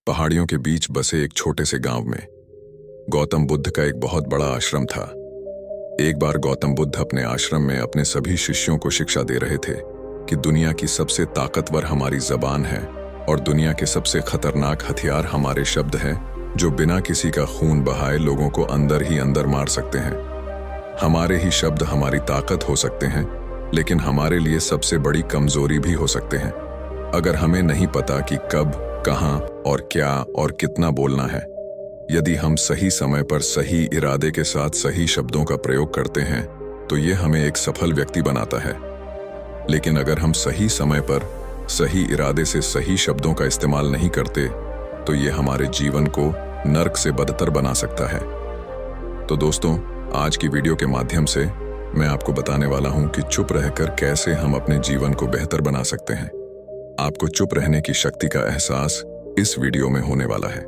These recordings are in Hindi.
पहाड़ियों के बीच बसे एक छोटे से गांव में गौतम बुद्ध का एक बहुत बड़ा आश्रम था। एक बार गौतम बुद्ध अपने आश्रम में अपने सभी शिष्यों को शिक्षा दे रहे थे कि दुनिया की सबसे ताकतवर हमारी जबान है और दुनिया के सबसे खतरनाक हथियार हमारे शब्द हैं, जो बिना किसी का खून बहाए लोगों को अंदर ही अंदर मार सकते हैं। हमारे ही शब्द हमारी ताकत हो सकते हैं, लेकिन हमारे लिए सबसे बड़ी कमजोरी भी हो सकते हैं। अगर हमें नहीं पता कि कब, कहां और क्या और कितना बोलना है, यदि हम सही समय पर सही इरादे के साथ सही शब्दों का प्रयोग करते हैं तो ये हमें एक सफल व्यक्ति बनाता है। लेकिन अगर हम सही समय पर सही इरादे से सही शब्दों का इस्तेमाल नहीं करते तो ये हमारे जीवन को नर्क से बदतर बना सकता है। तो दोस्तों, आज की वीडियो के माध्यम से मैं आपको बताने वाला हूं कि चुप रहकर कैसे हम अपने जीवन को बेहतर बना सकते हैं। आपको चुप रहने की शक्ति का एहसास इस वीडियो में होने वाला है।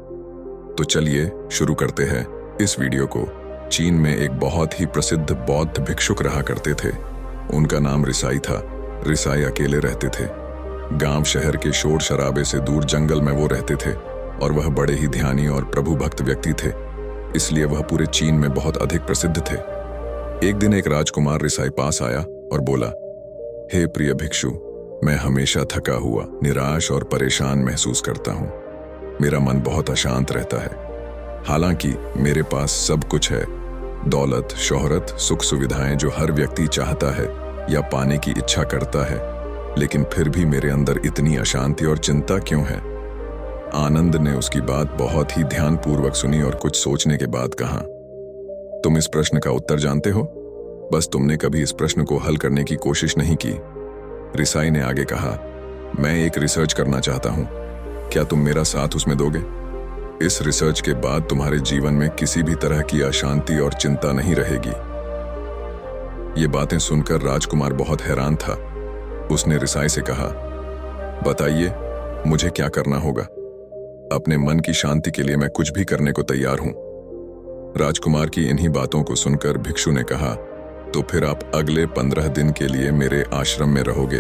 तो चलिए शुरू करते हैं इस वीडियो को। चीन में एक बहुत ही प्रसिद्ध बौद्ध भिक्षुक रहा करते थे। उनका नाम रिसाई था। रिसाई अकेले रहते थे। गांव शहर के शोर शराबे से दूर जंगल में वो रहते थे और वह बड़े ही ध्यानी और प्रभु भक्त व्यक्ति थे, इसलिए वह पूरे चीन में बहुत अधिक प्रसिद्ध थे। एक दिन एक राजकुमार रिसाई पास आया और बोला, हे प्रिय भिक्षु, मैं हमेशा थका हुआ, निराश और परेशान महसूस करता हूँ। मेरा मन बहुत अशांत रहता है। हालांकि मेरे पास सब कुछ है, दौलत, शोहरत, सुख सुविधाएं जो हर व्यक्ति चाहता है या पाने की इच्छा करता है, लेकिन फिर भी मेरे अंदर इतनी अशांति और चिंता क्यों है? आनंद ने उसकी बात बहुत ही ध्यानपूर्वक सुनी और कुछ सोचने के बाद कहा, तुम इस प्रश्न का उत्तर जानते हो, बस तुमने कभी इस प्रश्न को हल करने की कोशिश नहीं की। रिसाई ने आगे कहा, मैं एक रिसर्च करना चाहता हूं, क्या तुम मेरा साथ उसमें दोगे? इस रिसर्च के बाद तुम्हारे जीवन में किसी भी तरह की अशांति और चिंता नहीं रहेगी। ये बातें सुनकर राजकुमार बहुत हैरान था। उसने रिसाई से कहा, बताइए, मुझे क्या करना होगा? अपने मन की शांति के लिए मैं कुछ भी करने को तैयार हूं। राजकुमार की इन्हीं बातों को सुनकर भिक्षु ने कहा, तो फिर आप अगले 15 दिन के लिए मेरे आश्रम में रहोगे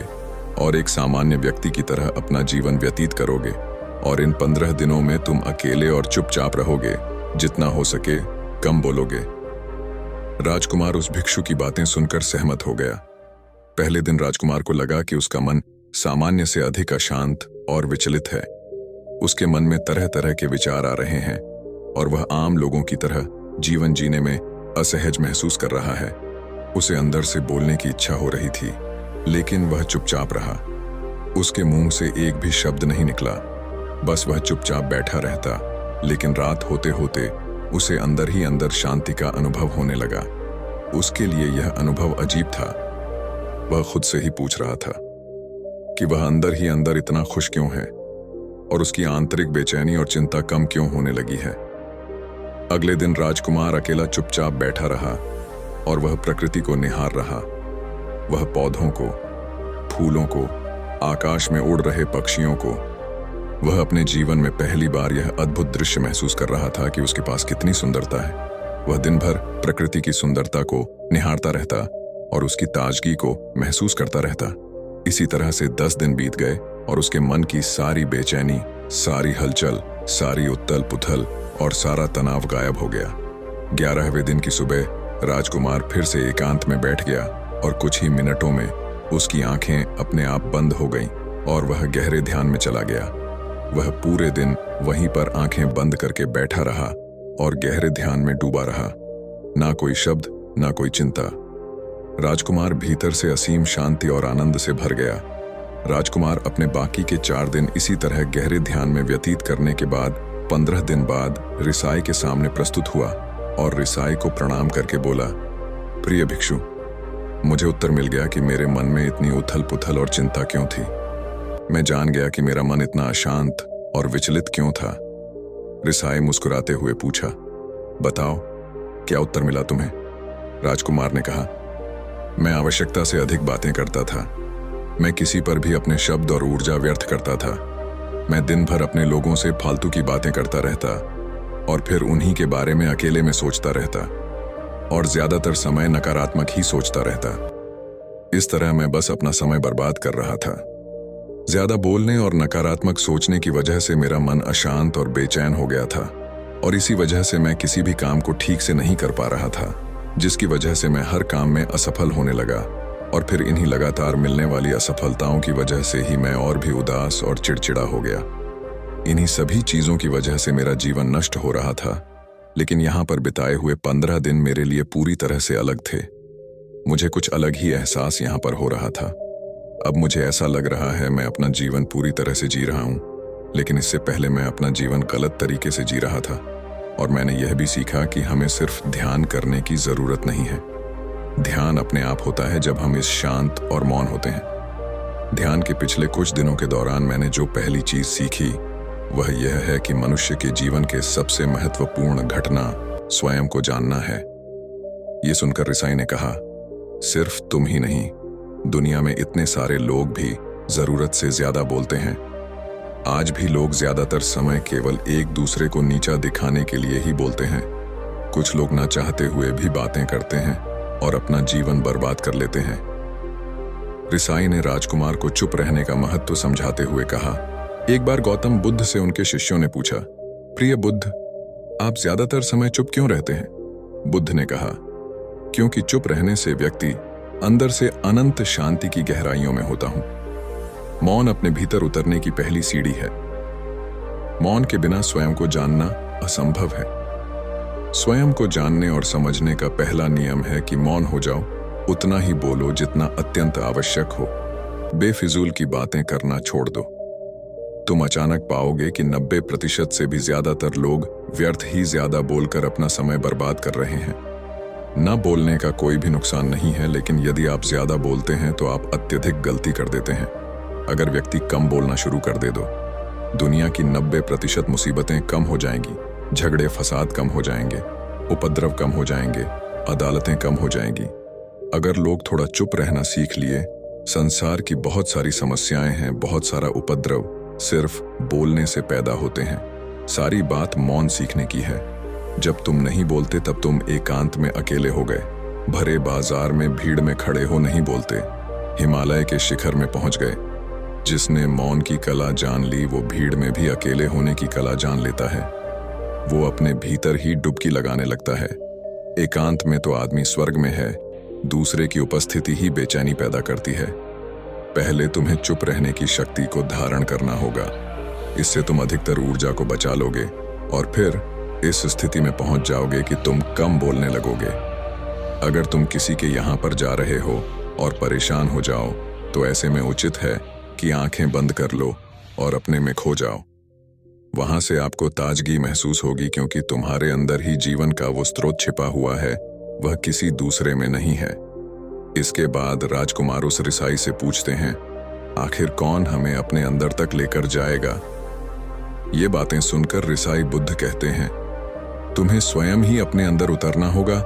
और एक सामान्य व्यक्ति की तरह अपना जीवन व्यतीत करोगे, और इन 15 दिनों में तुम अकेले और चुपचाप रहोगे, जितना हो सके कम बोलोगे। राजकुमार उस भिक्षु की बातें सुनकर सहमत हो गया। पहले दिन राजकुमार को लगा कि उसका मन सामान्य से अधिक अशांत और विचलित है। उसके मन में तरह तरह के विचार आ रहे हैं और वह आम लोगों की तरह जीवन जीने में असहज महसूस कर रहा है। उसे अंदर से बोलने की इच्छा हो रही थी, लेकिन वह चुपचाप रहा। उसके मुंह से एक भी शब्द नहीं निकला, बस वह चुपचाप बैठा रहता। लेकिन रात होते होते उसे अंदर ही अंदर शांति का अनुभव होने लगा। उसके लिए यह अनुभव अजीब था। वह खुद से ही पूछ रहा था कि वह अंदर ही अंदर इतना खुश क्यों है और उसकी आंतरिक बेचैनी और चिंता कम क्यों होने लगी है। अगले दिन राजकुमार अकेला चुपचाप बैठा रहा और वह प्रकृति को निहार रहा। वह पौधों को, फूलों को, आकाश में उड़ रहे पक्षियों को। वह अपने जीवन में पहली बार यह अद्भुत दृश्य महसूस कर रहा था कि उसके पास कितनी सुंदरता है। वह दिन भर प्रकृति की सुंदरता को निहारता रहता और उसकी ताजगी को महसूस करता रहता। इसी तरह से 10 दिन बीत गए और उसके मन की सारी बेचैनी, सारी हलचल, सारी उथल पुथल और सारा तनाव गायब हो गया। 11वें दिन की सुबह राजकुमार फिर से एकांत में बैठ गया और कुछ ही मिनटों में उसकी आंखें अपने आप बंद हो गईं और वह गहरे ध्यान में चला गया। वह पूरे दिन वहीं पर आंखें बंद करके बैठा रहा और गहरे ध्यान में डूबा रहा। ना कोई शब्द, ना कोई चिंता। राजकुमार भीतर से असीम शांति और आनंद से भर गया। राजकुमार अपने बाकी के 4 दिन इसी तरह गहरे ध्यान में व्यतीत करने के बाद 15 दिन बाद रिसाई के सामने प्रस्तुत हुआ और रिसाई को प्रणाम करके बोला, प्रिय भिक्षु, मुझे उत्तर मिल गया कि मेरे मन में इतनी उथल पुथल और चिंता क्यों थी। मैं जान गया कि मेरा मन इतना अशांत और विचलित क्यों था। रिसाई मुस्कुराते हुए पूछा, बताओ, क्या उत्तर मिला तुम्हें? राजकुमार ने कहा, मैं आवश्यकता से अधिक बातें करता था। मैं किसी पर भी अपने शब्द और ऊर्जा व्यर्थ करता था। मैं दिन भर अपने लोगों से फालतू की बातें करता रहता और फिर उन्हीं के बारे में अकेले में सोचता रहता और ज्यादातर समय नकारात्मक ही सोचता रहता। इस तरह मैं बस अपना समय बर्बाद कर रहा था। ज्यादा बोलने और नकारात्मक सोचने की वजह से मेरा मन अशांत और बेचैन हो गया था, और इसी वजह से मैं किसी भी काम को ठीक से नहीं कर पा रहा था, जिसकी वजह से मैं हर काम में असफल होने लगा। और फिर इन्हीं लगातार मिलने वाली असफलताओं की वजह से ही मैं और भी उदास और चिड़चिड़ा हो गया। इन्हीं सभी चीजों की वजह से मेरा जीवन नष्ट हो रहा था। लेकिन यहाँ पर बिताए हुए 15 दिन मेरे लिए पूरी तरह से अलग थे। मुझे कुछ अलग ही एहसास यहाँ पर हो रहा था। अब मुझे ऐसा लग रहा है मैं अपना जीवन पूरी तरह से जी रहा हूँ, लेकिन इससे पहले मैं अपना जीवन गलत तरीके से जी रहा था। और मैंने यह भी सीखा कि हमें सिर्फ ध्यान करने की जरूरत नहीं है। ध्यान अपने आप होता है जब हम इस शांत और मौन होते हैं। ध्यान के पिछले कुछ दिनों के दौरान मैंने जो पहली चीज सीखी वह यह है कि मनुष्य के जीवन के सबसे महत्वपूर्ण घटना स्वयं को जानना है। ये सुनकर रिसाई ने कहा, सिर्फ तुम ही नहीं, दुनिया में इतने सारे लोग भी जरूरत से ज्यादा बोलते हैं। आज भी लोग ज्यादातर समय केवल एक दूसरे को नीचा दिखाने के लिए ही बोलते हैं। कुछ लोग ना चाहते हुए भी बातें करते हैं और अपना जीवन बर्बाद कर लेते हैं। रिसाई ने राजकुमार को चुप रहने का महत्व समझाते हुए कहा, एक बार गौतम बुद्ध से उनके शिष्यों ने पूछा, प्रिय बुद्ध, आप ज्यादातर समय चुप क्यों रहते हैं? बुद्ध ने कहा, क्योंकि चुप रहने से व्यक्ति अंदर से अनंत शांति की गहराइयों में होता हूं। मौन अपने भीतर उतरने की पहली सीढ़ी है। मौन के बिना स्वयं को जानना असंभव है। स्वयं को जानने और समझने का पहला नियम है कि मौन हो जाओ, उतना ही बोलो जितना अत्यंत आवश्यक हो। बेफिजूल की बातें करना छोड़ दो। तुम अचानक पाओगे कि 90% से भी ज्यादातर लोग व्यर्थ ही ज्यादा बोलकर अपना समय बर्बाद कर रहे हैं। न बोलने का कोई भी नुकसान नहीं है, लेकिन यदि आप ज्यादा बोलते हैं तो आप अत्यधिक गलती कर देते हैं। अगर व्यक्ति कम बोलना शुरू कर दे दो, दुनिया की 90% मुसीबतें कम हो जाएंगी, झगड़े फसाद कम हो जाएंगे, उपद्रव कम हो जाएंगे, अदालतें कम हो जाएंगी। अगर लोग थोड़ा चुप रहना सीख लिए, संसार की बहुत सारी समस्याएं हैं, बहुत सारा उपद्रव सिर्फ बोलने से पैदा होते हैं। सारी बात मौन सीखने की है। जब तुम नहीं बोलते तब तुम एकांत में अकेले हो गए, भरे बाजार में भीड़ में खड़े हो नहीं बोलते, हिमालय के शिखर में पहुंच गए। जिसने मौन की कला जान ली वो भीड़ में भी अकेले होने की कला जान लेता है। वो अपने भीतर ही डुबकी लगाने लगता है। एकांत में तो आदमी स्वर्ग में है, दूसरे की उपस्थिति ही बेचैनी पैदा करती है। पहले तुम्हें चुप रहने की शक्ति को धारण करना होगा, इससे तुम अधिकतर ऊर्जा को बचा लोगे और फिर इस स्थिति में पहुंच जाओगे कि तुम कम बोलने लगोगे। अगर तुम किसी के यहाँ पर जा रहे हो और परेशान हो जाओ तो ऐसे में उचित है कि आंखें बंद कर लो और अपने में खो जाओ। वहां से आपको ताजगी महसूस होगी, क्योंकि तुम्हारे अंदर ही जीवन का वो स्रोत छिपा हुआ है, वह किसी दूसरे में नहीं है। इसके बाद राजकुमार उस रिसाई से पूछते हैं, आखिर कौन हमें अपने अंदर तक लेकर जाएगा? ये बातें सुनकर रिसाई बुद्ध कहते हैं, तुम्हें स्वयं ही अपने अंदर उतरना होगा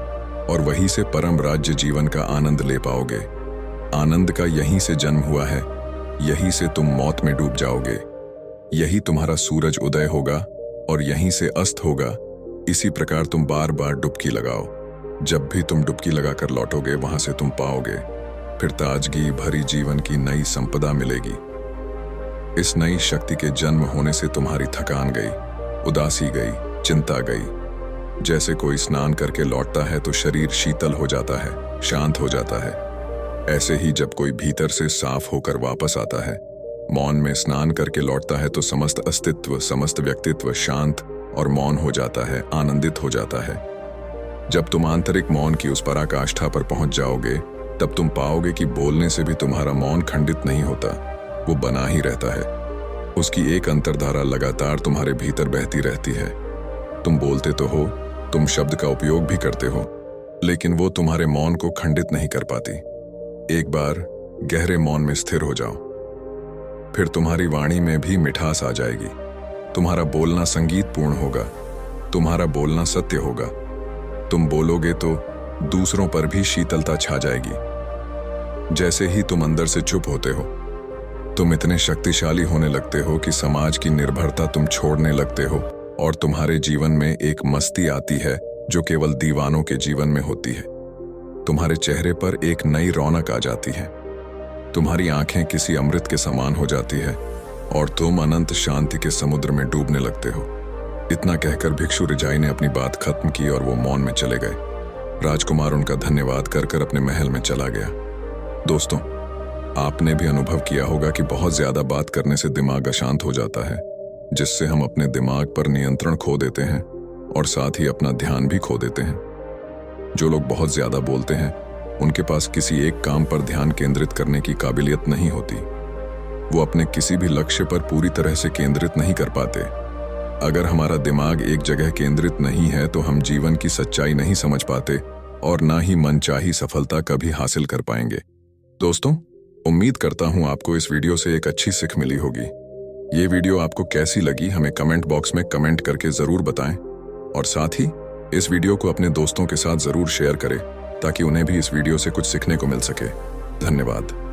और वहीं से परम राज्य जीवन का आनंद ले पाओगे। आनंद का यहीं से जन्म हुआ है, यहीं से तुम मौत में डूब जाओगे। यही तुम्हारा सूरज उदय होगा और यहीं से अस्त होगा। इसी प्रकार तुम बार बार डुबकी लगाओ। जब भी तुम डुबकी लगाकर लौटोगे वहां से तुम पाओगे फिर ताजगी भरी जीवन की नई संपदा मिलेगी। इस नई शक्ति के जन्म होने से तुम्हारी थकान गई, उदासी गई, चिंता गई। जैसे कोई स्नान करके लौटता है तो शरीर शीतल हो जाता है, शांत हो जाता है। ऐसे ही जब कोई भीतर से साफ होकर वापस आता है, मौन में स्नान करके लौटता है, तो समस्त अस्तित्व, समस्त व्यक्तित्व शांत और मौन हो जाता है, आनंदित हो जाता है। जब तुम आंतरिक मौन की उस पराकाष्ठा पर पहुंच जाओगे तब तुम पाओगे कि बोलने से भी तुम्हारा मौन खंडित नहीं होता, वो बना ही रहता है। उसकी एक अंतर्धारा लगातार तुम्हारे भीतर बहती रहती है। तुम बोलते तो हो, तुम शब्द का उपयोग भी करते हो, लेकिन वो तुम्हारे मौन को खंडित नहीं कर पाती। एक बार गहरे मौन में स्थिर हो जाओ, फिर तुम्हारी वाणी में भी मिठास आ जाएगी। तुम्हारा बोलना संगीतपूर्ण होगा, तुम्हारा बोलना सत्य होगा। तुम बोलोगे तो दूसरों पर भी शीतलता छा जाएगी। जैसे ही तुम अंदर से चुप होते हो, तुम इतने शक्तिशाली होने लगते हो कि समाज की निर्भरता तुम छोड़ने लगते हो और तुम्हारे जीवन में एक मस्ती आती है जो केवल दीवानों के जीवन में होती है। तुम्हारे चेहरे पर एक नई रौनक आ जाती है। तुम्हारी आंखें किसी अमृत के समान हो जाती है और तुम अनंत शांति के समुद्र में डूबने लगते हो। इतना कहकर भिक्षु रिजाई ने अपनी बात खत्म की और वो मौन में चले गए। राजकुमार उनका धन्यवाद कर कर अपने महल में चला गया। दोस्तों, आपने भी अनुभव किया होगा कि बहुत ज्यादा बात करने से दिमाग अशांत हो जाता है, जिससे हम अपने दिमाग पर नियंत्रण खो देते हैं और साथ ही अपना ध्यान भी खो देते हैं। जो लोग बहुत ज्यादा बोलते हैं उनके पास किसी एक काम पर ध्यान केंद्रित करने की काबिलियत नहीं होती। वो अपने किसी भी लक्ष्य पर पूरी तरह से केंद्रित नहीं कर पाते। अगर हमारा दिमाग एक जगह केंद्रित नहीं है तो हम जीवन की सच्चाई नहीं समझ पाते और ना ही मनचाही सफलता कभी हासिल कर पाएंगे। दोस्तों, उम्मीद करता हूं आपको इस वीडियो से एक अच्छी सीख मिली होगी। ये वीडियो आपको कैसी लगी हमें कमेंट बॉक्स में कमेंट करके जरूर बताएं और साथ ही इस वीडियो को अपने दोस्तों के साथ जरूर शेयर करें ताकि उन्हें भी इस वीडियो से कुछ सीखने को मिल सके। धन्यवाद।